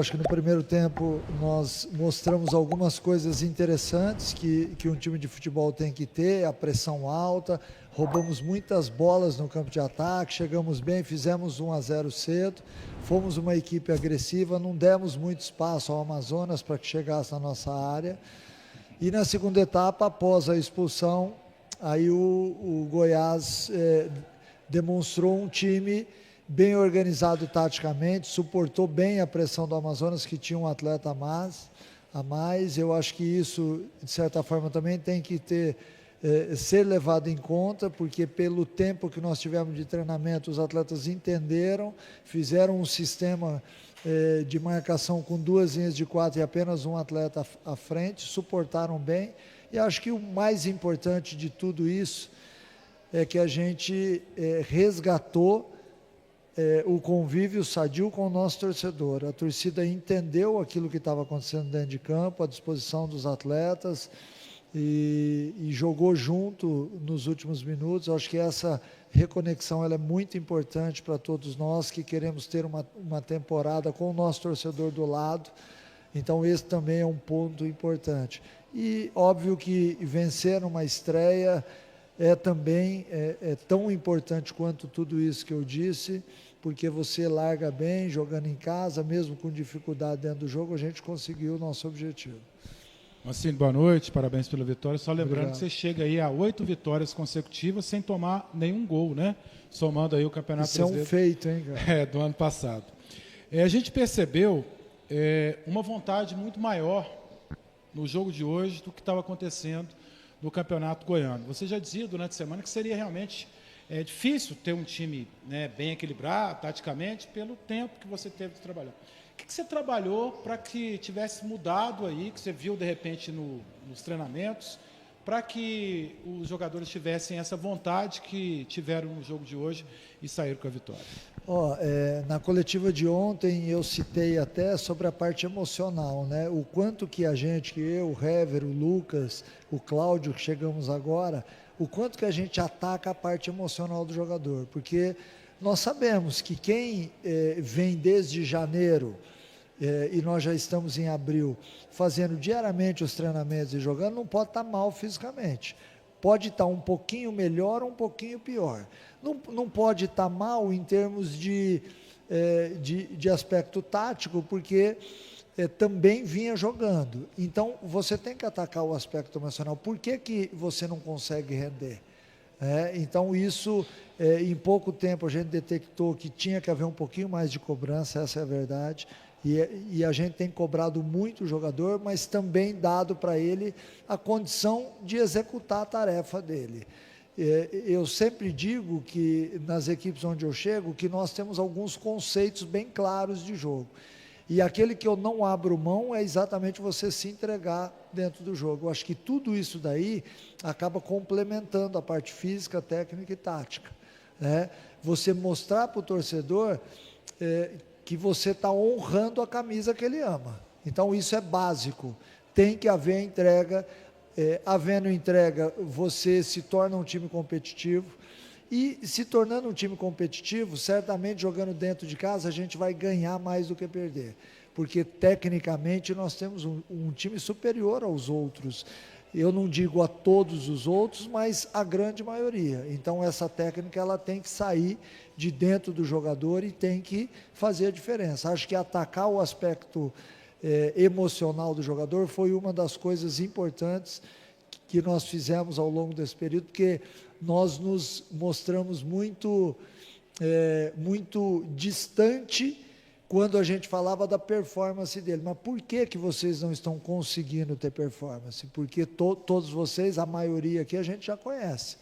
Acho que no primeiro tempo nós mostramos algumas coisas interessantes que um time de futebol tem que ter, a pressão alta, roubamos muitas bolas no campo de ataque, chegamos bem, fizemos 1-0 cedo, fomos uma equipe agressiva, não demos muito espaço ao Amazonas para que chegasse na nossa área. E na segunda etapa, após a expulsão, aí o Goiás demonstrou um time bem organizado taticamente, suportou bem a pressão do Amazonas, que tinha um atleta a mais. Eu acho que isso, de certa forma, também tem que ser levado em conta, porque pelo tempo que nós tivemos de treinamento, os atletas entenderam, fizeram um sistema de marcação com 2 linhas de 4 e apenas um atleta à frente, suportaram bem. E acho que o mais importante de tudo isso é que a gente resgatou o convívio sadio com o nosso torcedor. A torcida entendeu aquilo que estava acontecendo dentro de campo, a disposição dos atletas e jogou junto nos últimos minutos. Eu acho que essa reconexão ela é muito importante para todos nós que queremos ter uma temporada com o nosso torcedor do lado. Então esse também é um ponto importante. E óbvio que vencer uma estreia também tão importante quanto tudo isso que eu disse, porque você larga bem, jogando em casa, mesmo com dificuldade dentro do jogo, a gente conseguiu o nosso objetivo. Mancini, boa noite, parabéns pela vitória. Só lembrando Obrigado. Que você chega aí a 8 vitórias consecutivas sem tomar nenhum gol, né? Somando aí o Campeonato Brasileiro. Isso é um feito, hein, cara? Do ano passado. A gente percebeu uma vontade muito maior no jogo de hoje do que estava acontecendo no Campeonato Goiano. Você já dizia durante a semana que seria realmente difícil ter um time bem equilibrado, taticamente, pelo tempo que você teve de trabalhar. O que você trabalhou para que tivesse mudado aí, que você viu de repente nos treinamentos, para que os jogadores tivessem essa vontade que tiveram no jogo de hoje e saíram com a vitória? Na coletiva de ontem eu citei até sobre a parte emocional, né? O quanto que a gente, que eu, o Hever, o Lucas, o Cláudio, que chegamos agora, o quanto que a gente ataca a parte emocional do jogador, porque nós sabemos que quem vem desde janeiro, e nós já estamos em abril, fazendo diariamente os treinamentos e jogando, não pode estar mal fisicamente. Pode estar um pouquinho melhor ou um pouquinho pior. Não pode estar mal em termos de aspecto tático, porque também vinha jogando. Então, você tem que atacar o aspecto emocional. Por que você não consegue render? Então, isso, em pouco tempo, a gente detectou que tinha que haver um pouquinho mais de cobrança, essa é a verdade. E a gente tem cobrado muito o jogador, mas também dado para ele a condição de executar a tarefa dele. Eu sempre digo que nas equipes onde eu chego, que nós temos alguns conceitos bem claros de jogo. E aquele que eu não abro mão é exatamente você se entregar dentro do jogo. Eu acho que tudo isso daí acaba complementando a parte física, técnica e tática. Você mostrar para o torcedor que você está honrando a camisa que ele ama. Então isso é básico. Tem que haver entrega. Havendo entrega, você se torna um time competitivo. E se tornando um time competitivo, certamente jogando dentro de casa, a gente vai ganhar mais do que perder. Porque tecnicamente nós temos um time superior aos outros. Eu não digo a todos os outros, mas a grande maioria. Então essa técnica ela tem que sair de dentro do jogador e tem que fazer a diferença. Acho que atacar o aspecto emocional do jogador foi uma das coisas importantes que nós fizemos ao longo desse período, porque nós nos mostramos muito distante quando a gente falava da performance dele. Mas por que vocês não estão conseguindo ter performance? Porque todos vocês, a maioria aqui, a gente já conhece.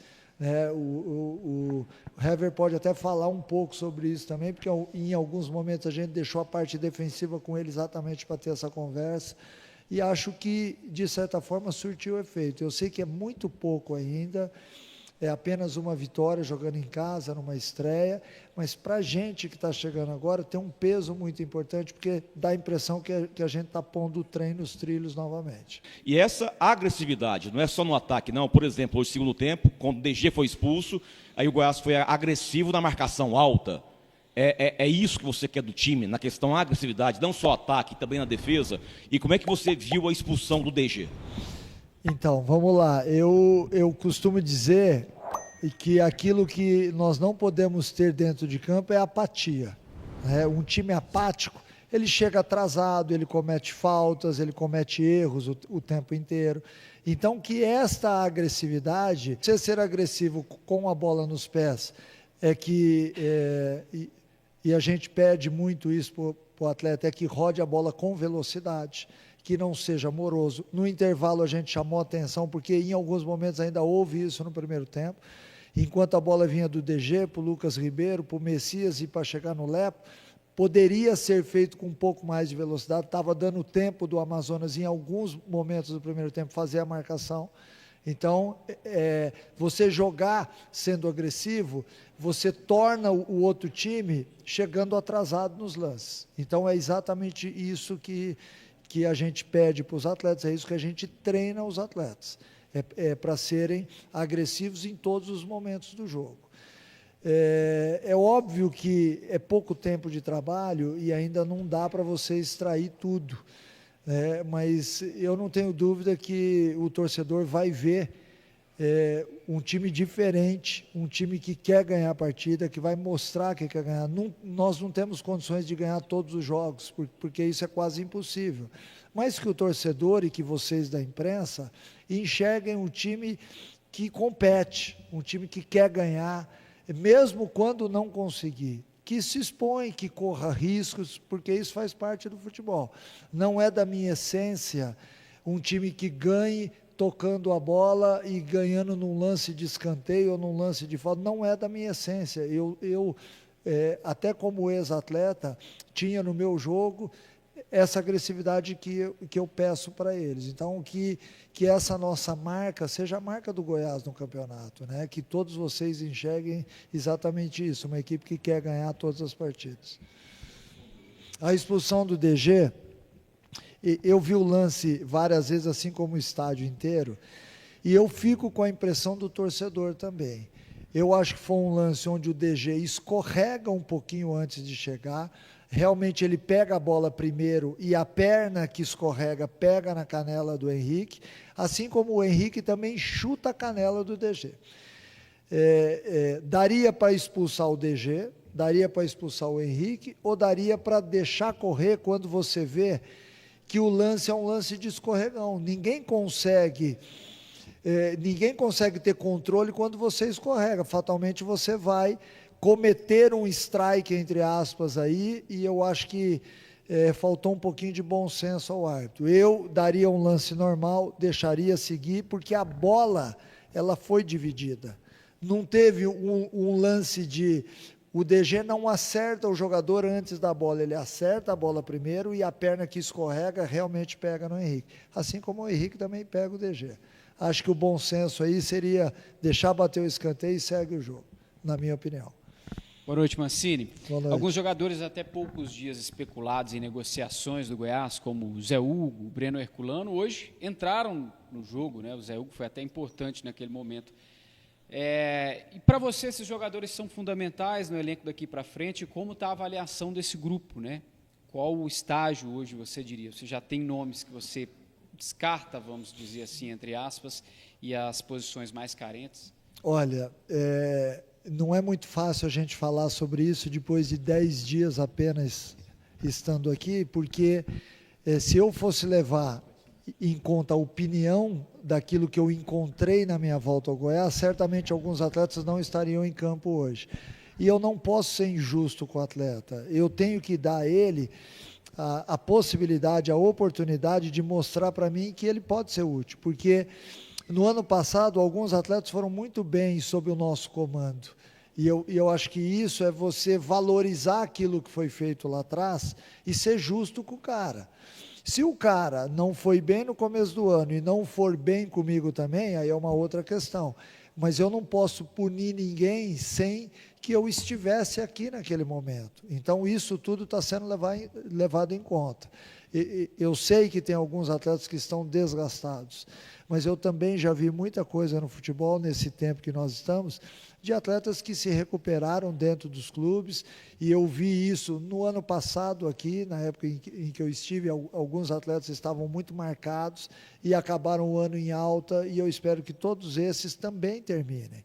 O Hever pode até falar um pouco sobre isso também, porque em alguns momentos a gente deixou a parte defensiva com ele exatamente para ter essa conversa. E acho que, de certa forma, surtiu efeito. Eu sei que é muito pouco ainda, é apenas uma vitória jogando em casa, numa estreia, mas para a gente que está chegando agora, tem um peso muito importante, porque dá a impressão que a gente está pondo o trem nos trilhos novamente. E essa agressividade, não é só no ataque, não. Por exemplo, hoje, segundo tempo, quando o DG foi expulso, aí o Goiás foi agressivo na marcação alta. É isso que você quer do time, na questão da agressividade, não só ataque, também na defesa? E como é que você viu a expulsão do DG? Então, vamos lá. Eu costumo dizer que aquilo que nós não podemos ter dentro de campo é apatia. Né? Um time apático, ele chega atrasado, ele comete faltas, ele comete erros o tempo inteiro. Então, que esta agressividade, você ser agressivo com a bola nos pés, e a gente pede muito isso para o atleta, é que rode a bola com velocidade, que não seja moroso. No intervalo a gente chamou a atenção, porque em alguns momentos ainda houve isso no primeiro tempo, enquanto a bola vinha do DG, para o Lucas Ribeiro, para o Messias e para chegar no Lepo, poderia ser feito com um pouco mais de velocidade, estava dando tempo do Amazonas em alguns momentos do primeiro tempo fazer a marcação. Então, você jogar sendo agressivo, você torna o outro time chegando atrasado nos lances. Então, é exatamente isso que a gente pede para os atletas, é isso que a gente treina os atletas. Para serem agressivos em todos os momentos do jogo. É óbvio que é pouco tempo de trabalho e ainda não dá para você extrair tudo. Mas eu não tenho dúvida que o torcedor vai ver um time diferente, um time que quer ganhar a partida, que vai mostrar que quer ganhar. Nós não temos condições de ganhar todos os jogos, porque isso é quase impossível. Mas que o torcedor e que vocês da imprensa enxerguem um time que compete, um time que quer ganhar, mesmo quando não conseguir. Que se expõe, que corra riscos, porque isso faz parte do futebol. Não é da minha essência um time que ganhe tocando a bola e ganhando num lance de escanteio ou num lance de falta. Não é da minha essência. Eu até como ex-atleta, tinha no meu jogo essa agressividade que eu peço para eles. Então, que essa nossa marca seja a marca do Goiás no campeonato, né? Que todos vocês enxerguem exatamente isso, uma equipe que quer ganhar todas as partidas. A expulsão do DG, eu vi o lance várias vezes, assim como o estádio inteiro, e eu fico com a impressão do torcedor também. Eu acho que foi um lance onde o DG escorrega um pouquinho antes de chegar, realmente ele pega a bola primeiro e a perna que escorrega pega na canela do Henrique, assim como o Henrique também chuta a canela do DG. Daria para expulsar o DG, daria para expulsar o Henrique, ou daria para deixar correr quando você vê que o lance é um lance de escorregão. Ninguém consegue ter controle quando você escorrega, fatalmente você vai cometer um strike, entre aspas, aí, e eu acho que faltou um pouquinho de bom senso ao árbitro. Eu daria um lance normal, deixaria seguir, porque a bola, ela foi dividida. Não teve um lance de... O DG não acerta o jogador antes da bola, ele acerta a bola primeiro e a perna que escorrega realmente pega no Henrique. Assim como o Henrique também pega o DG. Acho que o bom senso aí seria deixar bater o escanteio e segue o jogo, na minha opinião. Boa noite, Mancini. Boa noite. Alguns jogadores até poucos dias especulados em negociações do Goiás, como o Zé Hugo, o Breno Herculano, hoje entraram no jogo, né? O Zé Hugo foi até importante naquele momento. E para você, esses jogadores são fundamentais no elenco daqui para frente. Como está a avaliação desse grupo, né? Qual o estágio hoje, você diria? Você já tem nomes que você descarta, vamos dizer assim, entre aspas, e as posições mais carentes? Olha, não é muito fácil a gente falar sobre isso depois de 10 dias apenas estando aqui, porque se eu fosse levar em conta a opinião daquilo que eu encontrei na minha volta ao Goiás, certamente alguns atletas não estariam em campo hoje. E eu não posso ser injusto com o atleta. Eu tenho que dar a ele a possibilidade, a oportunidade de mostrar para mim que ele pode ser útil, porque no ano passado alguns atletas foram muito bem sob o nosso comando. E eu acho que isso é você valorizar aquilo que foi feito lá atrás e ser justo com o cara. Se o cara não foi bem no começo do ano e não for bem comigo também, aí é uma outra questão. Mas eu não posso punir ninguém sem que eu estivesse aqui naquele momento. Então, isso tudo está sendo levado em conta. Eu sei que tem alguns atletas que estão desgastados, mas eu também já vi muita coisa no futebol, nesse tempo que nós estamos, de atletas que se recuperaram dentro dos clubes, e eu vi isso no ano passado aqui, na época em que eu estive, alguns atletas estavam muito marcados e acabaram o ano em alta, e eu espero que todos esses também terminem.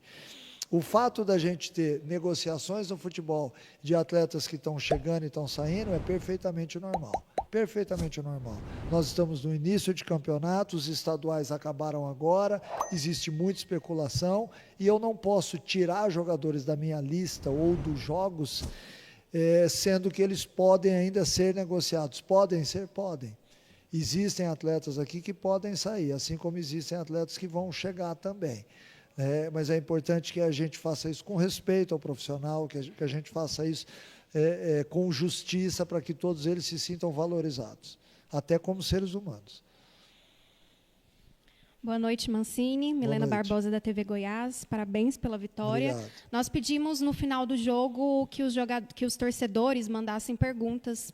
O fato da gente ter negociações no futebol de atletas que estão chegando e estão saindo é perfeitamente normal. Perfeitamente normal. Nós estamos no início de campeonato, os estaduais acabaram agora, existe muita especulação e eu não posso tirar jogadores da minha lista ou dos jogos, sendo que eles podem ainda ser negociados. Podem ser? Podem. Existem atletas aqui que podem sair, assim como existem atletas que vão chegar também. Mas é importante que a gente faça isso com respeito ao profissional, que a gente faça isso com justiça, para que todos eles se sintam valorizados, até como seres humanos. Boa noite, Mancini. Milena Barbosa, da TV Goiás. Parabéns pela vitória. Obrigado. Nós pedimos, no final do jogo, que os torcedores mandassem perguntas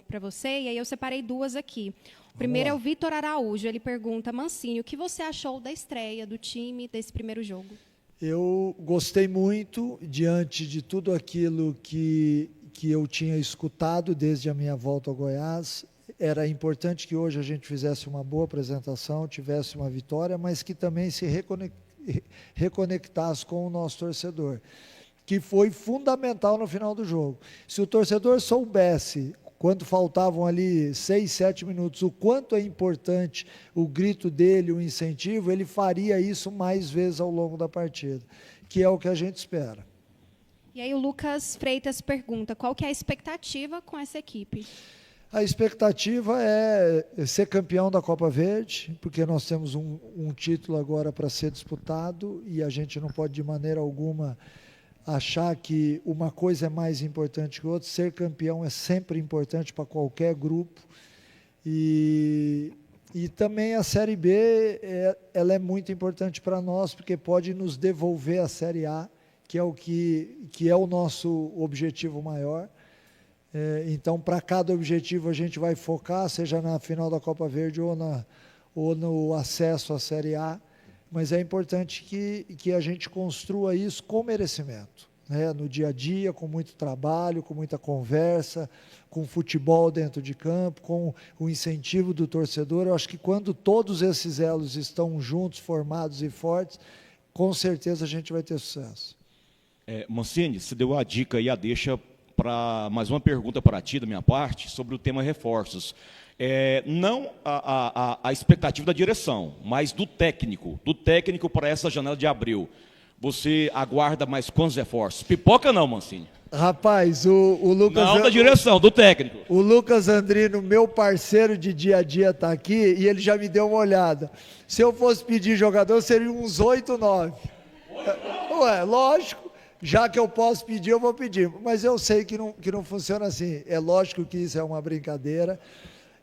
para você, e aí eu separei duas aqui. O primeiro é o Vitor Araújo. Ele pergunta: Mancini, o que você achou da estreia do time desse primeiro jogo? Eu gostei muito, diante de tudo aquilo que eu tinha escutado desde a minha volta ao Goiás. Era importante que hoje a gente fizesse uma boa apresentação, tivesse uma vitória, mas que também se reconectasse com o nosso torcedor, que foi fundamental no final do jogo. Se o torcedor soubesse, quando faltavam ali 6, 7 minutos, o quanto é importante o grito dele, o incentivo, ele faria isso mais vezes ao longo da partida, que é o que a gente espera. E aí o Lucas Freitas pergunta: qual que é a expectativa com essa equipe? A expectativa é ser campeão da Copa Verde, porque nós temos um título agora para ser disputado e a gente não pode de maneira alguma achar que uma coisa é mais importante que outra. Ser campeão é sempre importante para qualquer grupo. E também a Série B, ela é muito importante para nós, porque pode nos devolver a Série A, que é o nosso objetivo maior. Então, para cada objetivo a gente vai focar, seja na final da Copa Verde ou no acesso à Série A, mas é importante que a gente construa isso com merecimento, né? No dia a dia, com muito trabalho, com muita conversa, com futebol dentro de campo, com o incentivo do torcedor. Eu acho que quando todos esses elos estão juntos, formados e fortes, com certeza a gente vai ter sucesso. Mancini, você deu a dica e a deixa para mais uma pergunta para ti, da minha parte, sobre o tema reforços. Não a expectativa da direção, mas do técnico para essa janela de abril. Você aguarda mais quantos reforços? Pipoca não, Mancini? Rapaz, o Lucas... Não da direção, do técnico. O Lucas Andrino, meu parceiro de dia a dia, está aqui e ele já me deu uma olhada. Se eu fosse pedir jogador, seria uns 8, 9. Ué, lógico. Já que eu posso pedir, eu vou pedir. Mas eu sei que não funciona assim. É lógico que isso é uma brincadeira.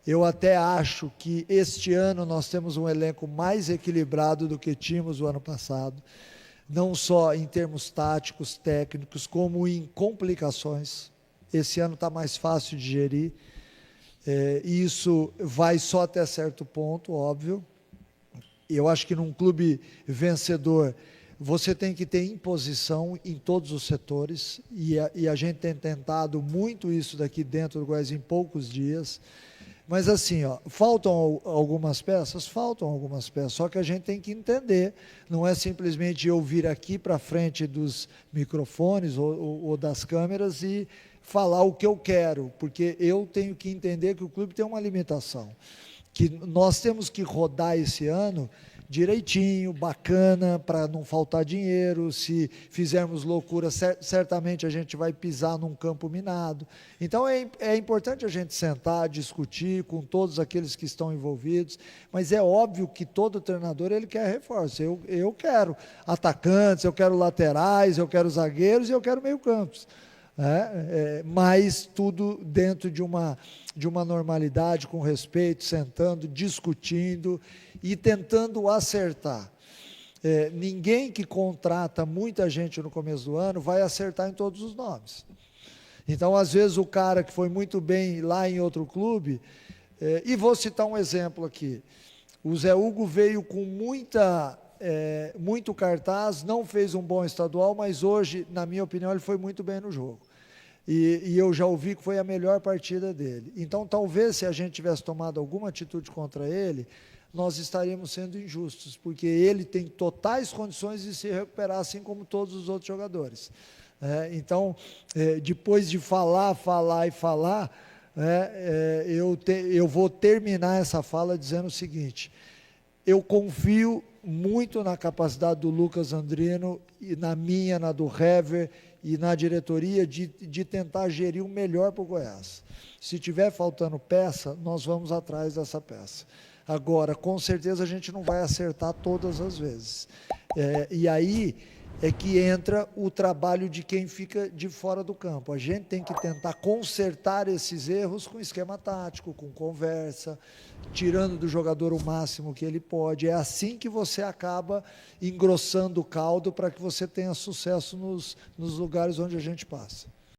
Eu até acho que este ano nós temos um elenco mais equilibrado do que tínhamos o ano passado. Não só em termos táticos, técnicos, como em complicações. Esse ano está mais fácil de gerir. Isso vai só até certo ponto, óbvio. Eu acho que num clube vencedor, você tem que ter imposição em todos os setores, e a gente tem tentado muito isso daqui dentro do Goiás em poucos dias. Mas assim, faltam algumas peças, só que a gente tem que entender, não é simplesmente eu vir aqui para frente dos microfones ou das câmeras e falar o que eu quero, porque eu tenho que entender que o clube tem uma limitação, que nós temos que rodar esse ano direitinho, bacana, para não faltar dinheiro. Se fizermos loucura, certamente a gente vai pisar num campo minado. Então é importante a gente sentar, discutir com todos aqueles que estão envolvidos, mas é óbvio que todo treinador ele quer reforço. Eu quero atacantes, eu quero laterais, eu quero zagueiros e eu quero meio-campos. Mas tudo dentro de uma normalidade, com respeito, sentando, discutindo e tentando acertar. ninguém que contrata muita gente no começo do ano vai acertar em todos os nomes. Então, às vezes, o cara que foi muito bem lá em outro clube, e vou citar um exemplo aqui, o Zé Hugo veio com muito cartaz, não fez um bom estadual, mas hoje, na minha opinião, ele foi muito bem no jogo. E eu já ouvi que foi a melhor partida dele. Então, talvez, se a gente tivesse tomado alguma atitude contra ele, nós estaríamos sendo injustos, porque ele tem totais condições de se recuperar, assim como todos os outros jogadores. Então, depois de falar, eu vou terminar essa fala dizendo o seguinte: eu confio muito na capacidade do Lucas Andrino, e na minha, na do Hever e na diretoria de tentar gerir o melhor para o Goiás. Se tiver faltando peça, nós vamos atrás dessa peça. Agora, com certeza a gente não vai acertar todas as vezes. E aí é que entra o trabalho de quem fica de fora do campo. A gente tem que tentar consertar esses erros com esquema tático, com conversa, tirando do jogador o máximo que ele pode. É assim que você acaba engrossando o caldo para que você tenha sucesso nos lugares onde a gente passa.